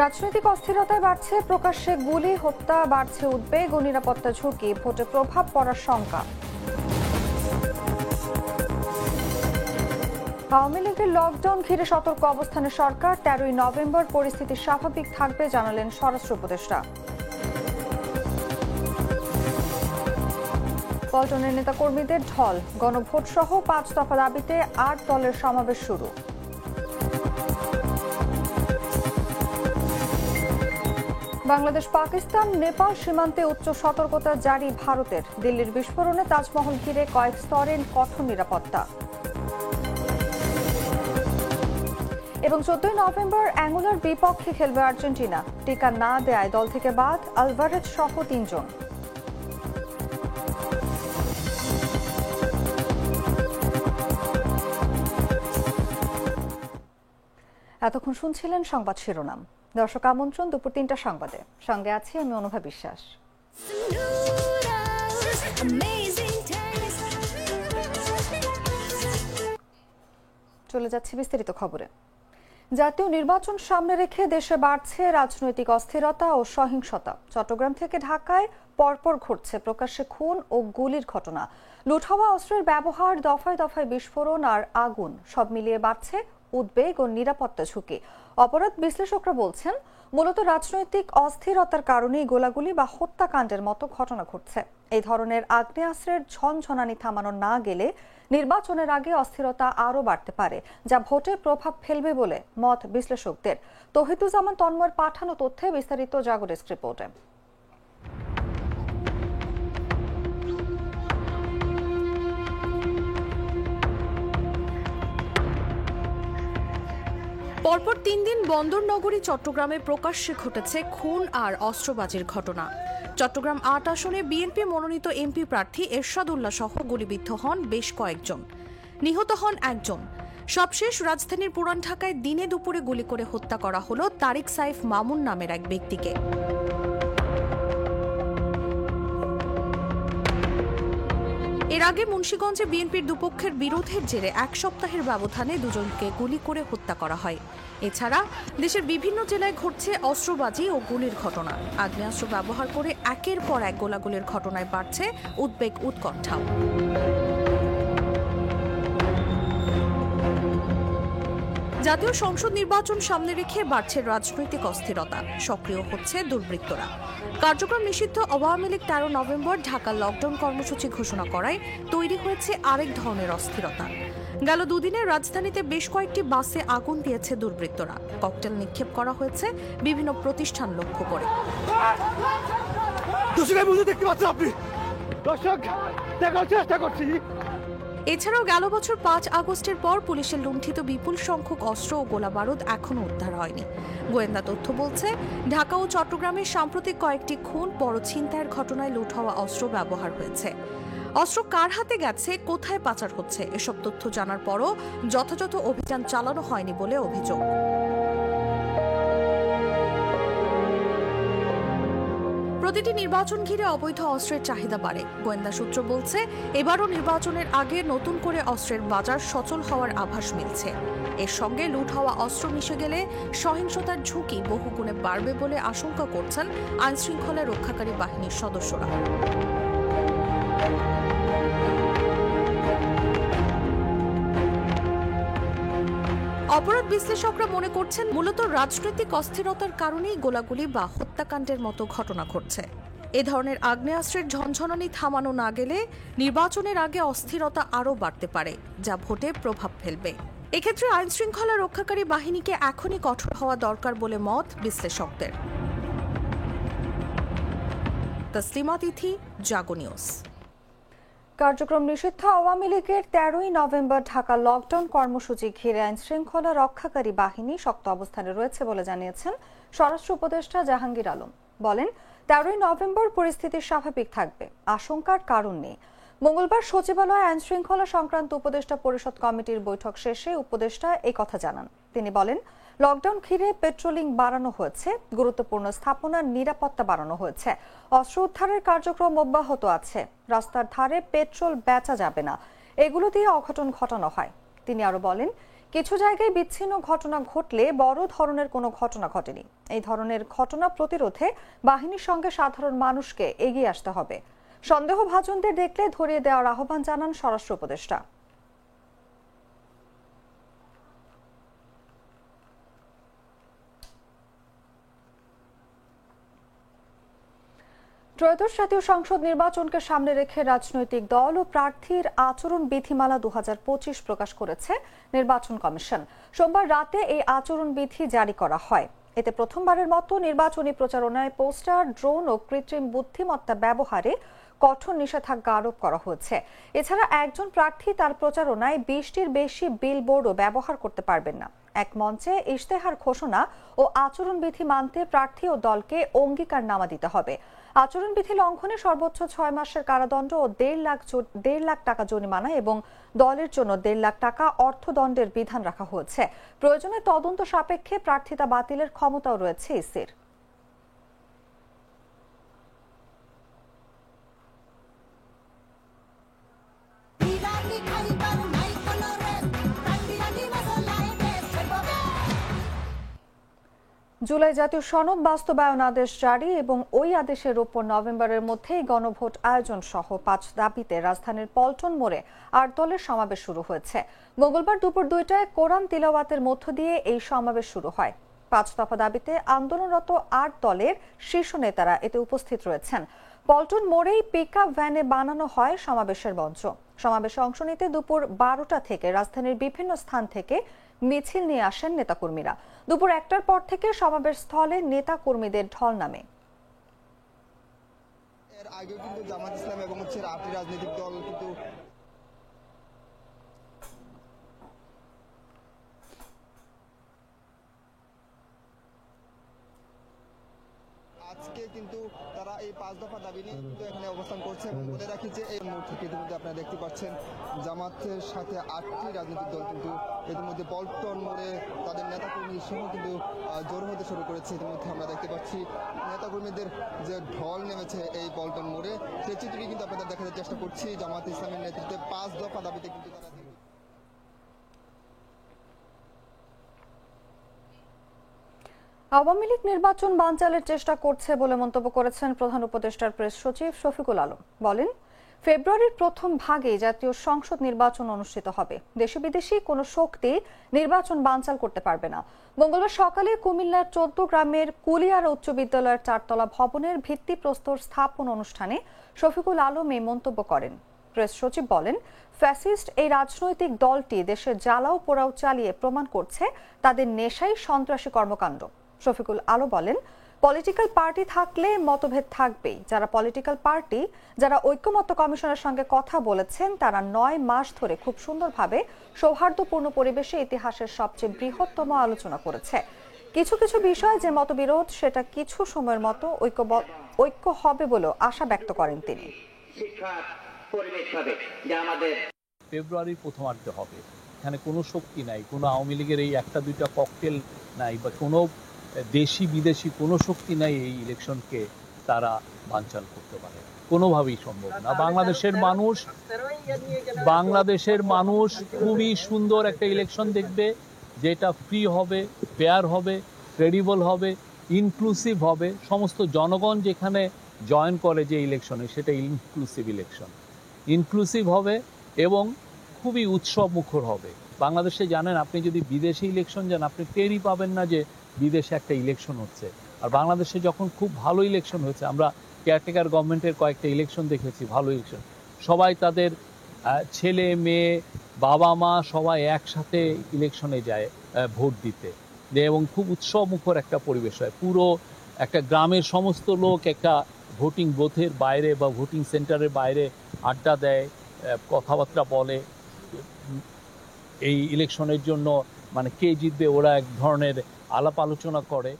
রাজনৈতিক অস্থিরতায় বাড়ছে প্রকাশ্যে গুলি, হত্যা, বাড়ছে উদ্বেগ ও নিরাপত্তা ঝুঁকি, ভোটে প্রভাব পড়ার শঙ্কা। আওয়ামী লীগের লকডাউন ঘিরে সতর্ক অবস্থানে সরকার। 13ই নভেম্বর পরিস্থিতি স্বাভাবিক থাকবে জানালেন স্বরাষ্ট্র উপদেষ্টা। পল্টনের নেতাকর্মীদের ঢল, গণভোট সহ 5 দফা দাবিতে 8 দলের সমাবেশ শুরু। বাংলাদেশ পাকিস্তান নেপাল সীমান্তে উচ্চ সতর্কতা জারি ভারতের। দিল্লির বিস্ফোরণে তাজমহল ঘিরে কয়েক স্তরের কঠোর নিরাপত্তা। এবং 14ই নভেম্বর অ্যাঙ্গোলার বিপক্ষে খেলবে আর্জেন্টিনা। টিকা না দেয়ায় দল থেকে বাদ আলভারেজ সহ 3 জন। এতক্ষণ শুনছিলেন সংবাদ শিরোনাম। দর্শক, আমন্ত্রণ দুপুর 3টা সংবাদে। সঙ্গে আছি আমি অনুভা বিশ্বাস। চলে যাচ্ছে বিস্তারিত খবরে। জাতীয় নির্বাচন সামনে রেখে দেশে বাড়ছে রাজনৈতিক অস্থিরতা ও সহিংসতা। চট্টগ্রাম থেকে ঢাকায় পরপর ঘটছে প্রকাশ্যে খুন ও গুলির ঘটনা। লুট হওয়া অস্ত্রের ব্যবহার, দফায় দফায় বিস্ফোরণ আর আগুন, সব মিলিয়ে বাড়ছে উদ্বেগ ও নিরাপত্তা ঝুঁকি। অপরাধ বিশ্লেষকরা বলছেন, মূলত রাজনৈতিক অস্থিরতার কারণেই গোলাগুলি বা হত্যাকাণ্ডের মতো ঘটনা ঘটছে। এই ধরনের আগ্নেয়াস্ত্রের ঝনঝনানি থামানো না গেলে নির্বাচনের আগে অস্থিরতা আরও বাড়তে পারে, যা ভোটে প্রভাব ফেলবে বলে মত বিশ্লেষকদের। তৌহিদুজ্জামান তন্ময়ের পাঠানো তথ্যে বিস্তারিত জাগো ডেস্ক রিপোর্টে। পরপর 3 দিন বন্দর নগরী চট্টগ্রামে প্রকাশ্যে ঘটেছে খুন আর অস্ত্রবাজির ঘটনা। চট্টগ্রাম 8 আসনে বিএনপি মনোনীত এমপি প্রার্থী এরশাদ উল্লাহ সহ গুলিবিদ্ধ হন বেশ কয়েকজন, নিহত হন একজন। সবশেষ রাজধানীর পুরান ঢাকায় দিনে দুপুরে গুলি করে হত্যা করা হলো তারিক সাইফ মামুন নামের এক ব্যক্তিকে। এর আগে মুন্সিগঞ্জে বিএনপির দুপক্ষের বিরোধের জেরে 1 সপ্তাহের ব্যবধানে দুজনকে গুলি করে হত্যা করা হয়। এছাড়া দেশের বিভিন্ন জেলায় ঘটছে অস্ত্রবাজি ও গুলির ঘটনা। আগ্নেয়াস্ত্র ব্যবহার করে একের পর এক গোলাগুলির ঘটনায় বাড়ছে উদ্বেগ, উৎকণ্ঠা। জাতীয় সংসদ নির্বাচন সামনে রেখে বাড়ছে রাজনৈতিক অস্থিরতা, সক্রিয় হচ্ছে দুর্বৃত্তরা। কার্যক্রম নিষিদ্ধ আওয়ামী লীগ 13 নভেম্বর ঢাকা লকডাউন কর্মসূচি ঘোষণা করায় তৈরি হয়েছে আরেক ধরনের অস্থিরতা। গেল দুদিনে রাজধানীতে বেশ কয়েকটি বাসে আগুন দিয়েছে দুর্বৃত্তরা। ককটেল নিক্ষেপ করা হয়েছে বিভিন্ন প্রতিষ্ঠান লক্ষ্য করে। এছাড়াও গেল বছর 5 আগস্টের পর পুলিশের লুণ্ঠিত বিপুল সংখ্যক অস্ত্র ও গোলাবারুদ এখনও উদ্ধার হয়নি। গোয়েন্দা তথ্য বলছে, ঢাকা ও চট্টগ্রামের সাম্প্রতিক কয়েকটি খুন, বড় ছিনতাইয়ের ঘটনায় লুট হওয়া অস্ত্র ব্যবহার হয়েছে। অস্ত্র কার হাতে গেছে, কোথায় পাচার হচ্ছে, এসব তথ্য জানার পরও যথাযথ অভিযান চালানো হয়নি বলে অভিযোগ। প্রতিটি নির্বাচন ঘিরে অবৈধ অস্ত্রের চাহিদা বাড়ে। গোয়েন্দা সূত্র বলছে, এবারও নির্বাচনের আগে নতুন করে অস্ত্রের বাজার সচল হওয়ার আভাস মিলছে। এর সঙ্গে লুট হওয়া অস্ত্র মিশে গেলে সহিংসতার ঝুঁকি বহুগুণে বাড়বে বলে আশঙ্কা করছেন আইনশৃঙ্খলা রক্ষাকারী বাহিনীর সদস্যরা। অপরাধ বিশ্লেষকরা মনে করছেন, মূলত রাজনৈতিক অস্থিরতার কারণেই গোলাগুলি বা হত্যাকাণ্ডের মতো ঘটনা ঘটছে। এ ধরনের আগ্নেয়াস্ত্রের ঝনঝনানি থামানো না গেলে নির্বাচনের আগে অস্থিরতা আরও বাড়তে পারে, যা ভোটে প্রভাব ফেলবে। এক্ষেত্রে আইনশৃঙ্খলা রক্ষাকারী বাহিনীকে এখনই কঠোর হওয়া দরকার বলে মত বিশ্লেষকদের। তসলিমা তিথি, জাগো নিউজ। কার্যক্রম নিষিদ্ধ আওয়ামী লীগের 13ই নভেম্বর ঢাকা লকডাউন কর্মসূচি ঘিরে আইনশৃঙ্খলা রক্ষাকারী বাহিনী শক্ত অবস্থানে রয়েছে বলে জানিয়েছেন স্বরাষ্ট্র উপদেষ্টা জাহাঙ্গীর আলম। বলেন, 13ই নভেম্বর পরিস্থিতি স্বাভাবিক থাকবে, আশঙ্কার কারণ নেই। মঙ্গলবার সচিবালয়ে আইনশৃঙ্খলা সংক্রান্ত উপদেষ্টা পরিষদ কমিটির বৈঠক শেষে উপদেষ্টা এই কথা জানান। তিনি বলেন, লকডাউন ঘিরে পেট্রোলিং বাড়ানো হয়েছে, গুরুত্বপূর্ণ স্থাপনার নিরাপত্তা বাড়ানো হয়েছে, অস্ত্র উদ্ধারের কার্যক্রম অব্যাহত আছে, রাস্তার ধারে পেট্রোল বেচা যাবে না, এগুলো দিয়ে অঘটন ঘটানো হয়। তিনি আরো বলেন, কিছু জায়গায় বিচ্ছিন্ন ঘটনা ঘটলে বড় ধরনের কোনো ঘটনা ঘটেনি। এই ধরনের ঘটনা প্রতিরোধে বাহিনীর সঙ্গে সাধারণ মানুষকে এগিয়ে আসতে হবে। সন্দেহভাজনদের দেখলে ধরিয়ে দেওয়ার আহ্বান জানান স্বরাষ্ট্র উপদেষ্টা। ত্রয়োদশ জাতীয় সংসদ নির্বাচনকে সামনে রেখে রাজনৈতিক দল ও প্রার্থীর আচরণ বিধিমালা 2025 প্রকাশ করেছে নির্বাচন কমিশন। সোমবার রাতে এই আচরণ বিধি জারি করা হয়। এতে প্রথমবারের মতো নির্বাচনী প্রচারণায় পোস্টার, ড্রোন ও কৃত্রিম বুদ্ধিমত্তা ব্যবহারে কঠোর নিষেধাজ্ঞা আরোপ করা হয়েছে। এছাড়া একজন প্রার্থী তার প্রচারণায় 20টির বেশি বিলবোর্ডও ব্যবহার করতে পারবেন না। এক মঞ্চে ইশতেহার ঘোষণা ও আচরণবিধি মানতে প্রার্থী ও দলকে অঙ্গীকারনামা দিতে হবে। আচরণবিধি লঙ্ঘনে সর্বোচ্চ 6 মাসের কারাদণ্ড ও 1.5 লাখ টাকা জরিমানা এবং দলের জন্য 1.5 লাখ টাকা অর্থদণ্ডের বিধান রাখা হয়েছে। প্রয়োজনে তদন্ত সাপেক্ষে প্রার্থিতা বাতিলের ক্ষমতাও রয়েছে ইসির। জুলাই জাতীয় সনদ বাস্তবায়ন আদেশ জারি এবং ওই আদেশের উপর নভেম্বরের মধ্যেই গণভোট আয়োজন সহ 5 দাবিতে রাজধানীর পল্টন মোড়ে 8 দলের সমাবেশ শুরু হয়েছে। মঙ্গলবার দুপুর 2টায় কোরআন তিলাওয়াতের মধ্য দিয়ে এই সমাবেশ শুরু হয়। 5 দফা দাবিতে আন্দোলনরত 8 দলের শীর্ষ নেতারা এতে উপস্থিত রয়েছেন। পল্টন মোড়েই পিকআপ ভ্যানে বানানো হয় সমাবেশের মঞ্চ। সমাবেশে অংশ নিতে দুপুর 12টা থেকে রাজধানীর বিভিন্ন স্থান থেকে মিছিল নিয়ে আসেন নেতাকর্মীরা। দুপুর 1টার পর থেকে সমাবেশ স্থলে নেতাকর্মীদের ঢল নামে। এর আগেও কিন্তু জামাত ইসলাম এবং আটটি রাজনৈতিক দল কিন্তু আজকে কিন্তু তারা এই 5 দফা দাবি নিয়ে কিন্তু এখানে অবস্থান করছে। এবং বলে রাখি যে এই মুহূর্তে কিন্তু আপনারা দেখতে পাচ্ছেন জামাতের সাথে 8টি রাজনৈতিক দল কিন্তু ইতিমধ্যে পল্টন মোড়ে তাদের নেতাকর্মী সহ কিন্তু জড়ো হতে শুরু করেছে। ইতিমধ্যে আমরা দেখতে পাচ্ছি নেতাকর্মীদের যে ঢল নেমেছে এই পল্টন মোড়ে, সেই চিত্রটি কিন্তু আপনাদের দেখানোর চেষ্টা করছি। জামাত ইসলামের নেতৃত্বে 5 দফা দাবিতে কিন্তু তারা আওয়ামী লীগ নির্বাচন বানচালের চেষ্টা করছে বলে মন্তব্য করেছেন প্রধান উপদেষ্টার প্রেস সচিব শফিকুল আলম। বলেন, ফেব্রুয়ারির প্রথম ভাগে জাতীয় সংসদ নির্বাচন অনুষ্ঠিত হবে। দেশি বিদেশি কোনো শক্তি নির্বাচন বানচাল করতে পারবে না। মঙ্গলবার সকালে কুমিল্লার 14 গ্রামের কুলিয়ারা উচ্চ বিদ্যালয়ের 4তলা ভবনের ভিত্তিপ্রস্তর স্থাপন অনুষ্ঠানে শফিকুল আলম এই মন্তব্য করেন। প্রেস সচিব বলেন, ফ্যাসিস্ট এই রাজনৈতিক দলটি দেশে জ্বালাও পোড়াও চালিয়ে প্রমাণ করছে তাদের নেশাই সন্ত্রাসী কর্মকাণ্ড। শফিকুল আলম বলেন, পলিটিক্যাল পার্টি থাকলে মতভেদ থাকবেই। যারা পলিটিক্যাল পার্টি, যারা ঐক্যমত্য কমিশনের সঙ্গে কথা বলেছেন, তারা 9 মাস ধরে খুব সুন্দরভাবে সৌহার্দ্যপূর্ণ পরিবেশে ইতিহাসের সবচেয়ে বৃহত্তম আলোচনা করেছে। কিছু কিছু বিষয় যে মতবিরোধ, সেটা কিছু সময়ের মতো ঐক্য হবে বলে আশা ব্যক্ত করেন তিনি। ফেব্রুয়ারির প্রথমার্ধে হবে। এখানে কোনো শক্তি নাই, কোনো আওয়ামী লীগের এই 1-2টা ককটেল নাই বা কোনো দেশি বিদেশি কোনো শক্তি নাই এই ইলেকশনকে তারা বানচাল করতে পারে। কোনোভাবেই সম্ভব না। বাংলাদেশের মানুষ খুবই সুন্দর একটা ইলেকশন দেখবে, যেটা ফ্রি হবে, ফেয়ার হবে, ক্রেডিবল হবে, ইনক্লুসিভ হবে। সমস্ত জনগণ যেখানে জয়েন করে যে ইলেকশনে, সেটা ইনক্লুসিভ হবে এবং খুবই উৎসব মুখর হবে। বাংলাদেশে জানেন, আপনি যদি বিদেশে ইলেকশন যান, আপনি টেরই পাবেন না যে বিদেশে একটা ইলেকশন হচ্ছে। আর বাংলাদেশে যখন খুব ভালো ইলেকশন হয়েছে, আমরা কেয়ারটেকার গভর্নমেন্টের কয়েকটা ইলেকশন দেখেছি, ভালো ইলেকশন, সবাই তাদের ছেলে মেয়ে বাবা মা সবাই একসাথে ইলেকশনে যায় ভোট দিতে, এবং খুব উৎসব মুখর একটা পরিবেশ হয়। পুরো একটা গ্রামের সমস্ত লোক একটা ভোটিং বুথের বাইরে বা ভোটিং সেন্টারের বাইরে আড্ডা দেয়, কথাবার্তা বলে। এই ইলেকশনের জন্য মানে কে জিতবে ওরা এক ধরনের আলাপ আলোচনা করে।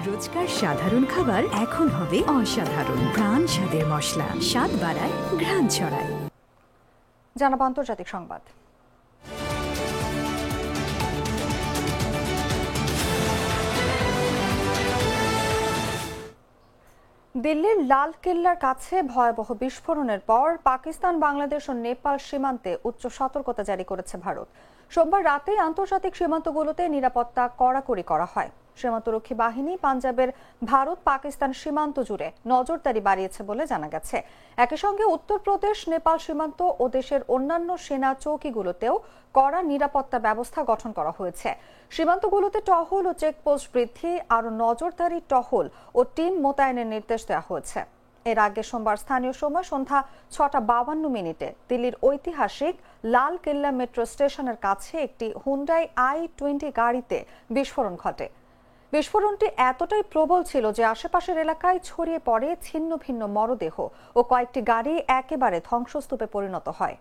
রোজকার সাধারণ খাবার এখন হবে অসাধারণ। প্রাণ স্বাদের মশলা, স্বাদ বাড়ায়, ঘ্রাণ ছড়ায়। জানাবো আন্তর্জাতিক সংবাদ। দিল্লির লাল কেল্লার কাছে ভয়াবহ বিস্ফোরণের পর পাকিস্তান, বাংলাদেশ ও নেপাল সীমান্তে উচ্চ সতর্কতা জারি করেছে ভারত। সোমবার রাতেই আন্তর্জাতিক সীমান্তগুলোতে নিরাপত্তা কড়াকড়ি করা হয়। সীমান্তরক্ষী বাহিনী পাঞ্জাবের ভারত পাকিস্তান সীমান্ত জুড়ে নজরদারি বাড়িয়েছে বলে জানা গেছে। একই সঙ্গে উত্তরপ্রদেশ নেপাল সীমান্ত ও দেশের অন্যান্য সেনা চৌকিগুলোতেও কড়া নিরাপত্তা ব্যবস্থা গঠন করা হয়েছে। সীমান্তগুলোতে টহল ও চেকপোস্ট বৃদ্ধি, আরও নজরদারি টহল ও টিম মোতায়েনের নির্দেশ দেওয়া হয়েছে। এর আগে সোমবার স্থানীয় সময় সন্ধ্যা ৬:৫২ দিল্লির ঐতিহাসিক লাল কেল্লা মেট্রো স্টেশনের কাছে একটি হুন্ডাই i20 গাড়িতে বিস্ফোরণ ঘটে। বিস্ফোরণটি এতটাই প্রবল ছিল যে আশেপাশের এলাকায় ছড়িয়ে পড়ে ছিন্ন ভিন্ন মরদেহ ও কয়েকটি গাড়ি একেবারে ধ্বংসস্তূপে পরিণত হয়।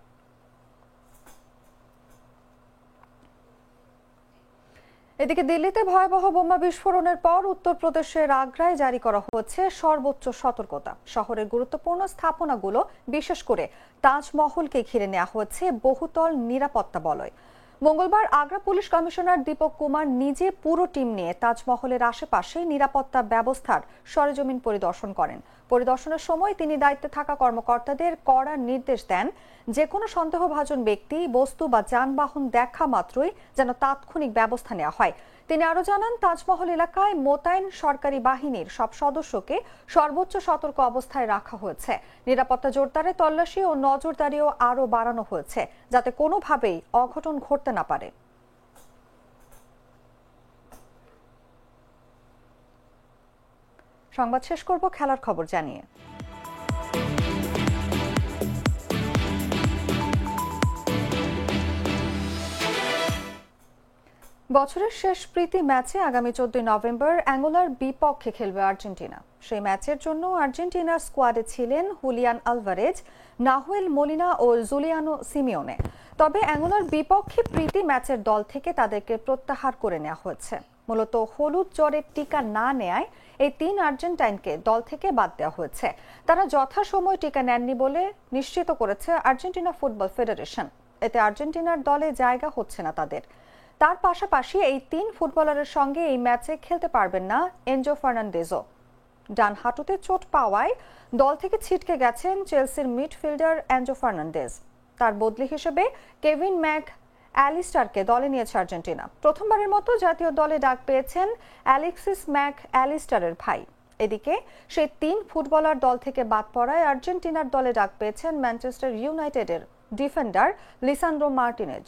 এদিকে দিল্লিতে ভয়াবহ বোমা বিস্ফোরণের পর উত্তরপ্রদেশের আগ্রায় জারি করা হচ্ছে সর্বোচ্চ সতর্কতা। শহরের গুরুত্বপূর্ণ স্থাপনাগুলো, বিশেষ করে তাজমহলকে ঘিরে নেওয়া হয়েছে বহুতল নিরাপত্তা বলয়। মঙ্গলবার আগ্রা পুলিশ কমিশনার দীপক কুমার নিজে পুরো টিম নিয়ে তাজমহলের আশেপাশে নিরাপত্তা ব্যবস্থার সরেজমিন পরিদর্শন করেন। পরিদর্শনের সময় তিনি দায়িত্বে থাকা কর্মকর্তাদের কড়া নির্দেশ দেন, যে কোনো সন্দেহভাজন ব্যক্তি, বস্তু বা যানবাহন দেখা মাত্রই যেন তাৎক্ষণিক ব্যবস্থা নেওয়া হয়। তিনি আরও জানান, তাজমহল এলাকায় মোতায়েন সরকারি বাহিনীর সব সদস্যকে সর্বোচ্চ সতর্ক অবস্থায় রাখা হয়েছে। নিরাপত্তা জোরদারে তল্লাশি ও নজরদারিও আরও বাড়ানো হয়েছে, যাতে কোনোভাবেই অঘটন ঘটতে না পারে। সংবাদ শেষ করব খেলার খবর জানিয়ে। বছরের শেষ প্রীতি ম্যাচে আগামী 14 নভেম্বর অ্যাঙ্গোলার বিপক্ষে খেলবে আর্জেন্টিনা। সেই ম্যাচের জন্য আর্জেন্টিনার স্কোয়াডে ছিলেন হুলিয়ান আলভারেজ, নাহুয়েল মোলিনা ও জুলিয়ানো সিমিওনে। তবে অ্যাঙ্গোলার বিপক্ষে প্রীতি ম্যাচের দল থেকে তাদেরকে প্রত্যাহার করে নেওয়া হয়েছে। মূলত হলুদ জ্বরের টিকা না নেয়ায় এই 3 আর্জেন্টাইনকে দল থেকে বাদ দেওয়া হয়েছে। তারা যথাসময়ে টিকা নেননি বলে নিশ্চিত করেছে আর্জেন্টিনা ফুটবল ফেডারেশন। এতে আর্জেন্টিনার দলে জায়গা হচ্ছে না তাদের। তার পাশাপাশি এই 3 ফুটবলারের সঙ্গে এই ম্যাচে খেলতে পারবেন না এনজো ফার্নান্দেজও। ডান হাঁটুতে চোট পাওয়ায় দল থেকে ছিটকে গেছেন চেলসির মিডফিল্ডার এনজো ফার্নান্দেজ। তার বদলি হিসেবে কেভিন ম্যাক অ্যালিস্টারকে দলে নিয়েছে আর্জেন্টিনা। প্রথমবারের মতো জাতীয় দলে ডাক পেয়েছেন অ্যালেক্সিস ম্যাক অ্যালিস্টারের ভাই। এদিকে সেই 3 ফুটবলার দল থেকে বাদ পড়ায় আর্জেন্টিনার দলে ডাক পেয়েছেন ম্যানচেস্টার ইউনাইটেডের ডিফেন্ডার লিসান্ড্রো মার্টিনেজ।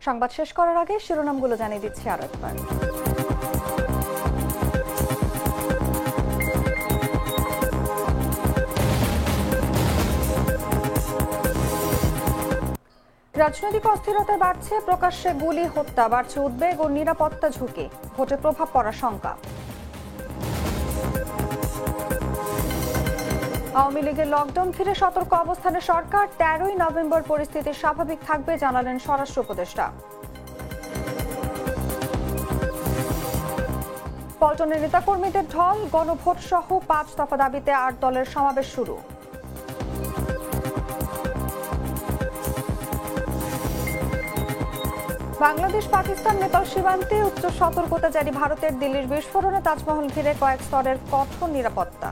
সংবাদ শেষ করার আগে শিরোনামগুলো জানিয়ে দিচ্ছি আরো একবার। রাজনৈতিক অস্থিরতা বাড়ছে, প্রকাশ্যে গুলি, হত্যা, বাড়ছে উদ্বেগ ও নিরাপত্তা ঝুঁকি, ভোটে প্রভাব পড়ার শঙ্কা। আওয়ামী লীগের লকডাউন ঘিরে সতর্ক অবস্থানে সরকার। 13ই নভেম্বর পরিস্থিতি স্বাভাবিক থাকবে জানালেন স্বরাষ্ট্র উপদেষ্টা। পল্টনের নেতাকর্মীদের ঢল, গণভোট সহ 5 দফা দাবিতে 8 দলের সমাবেশ শুরু। বাংলাদেশ পাকিস্তান নেপাল সীমান্তে উচ্চ সতর্কতা জারি ভারতের। দিল্লির বিস্ফোরণে তাজমহল ঘিরে কয়েক স্তরের কঠোর নিরাপত্তা।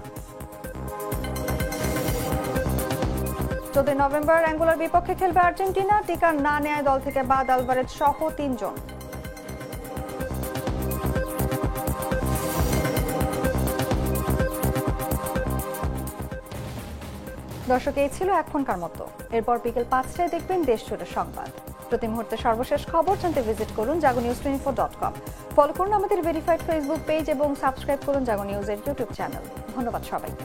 14 নভেম্বর অ্যাঙ্গোলার বিপক্ষে খেলবে আর্জেন্টিনা। টিকা না নেয় দল থেকে বাদ আলভারেজ সহ 3 জন। দর্শক, এই ছিল এখনকার মতো। এরপর বিকেল 5টায় দেখবেন দেশ জুড়ে সংবাদ। প্রতি মুহূর্তে সর্বশেষ খবর জানতে ভিজিট করুন jagonews24.com। ফলো করুন আমাদের ভেরিফাইড ফেসবুক পেজ এবং সাবস্ক্রাইব করুন জাগো নিউজের ইউটিউব চ্যানেল। ধন্যবাদ সবাইকে।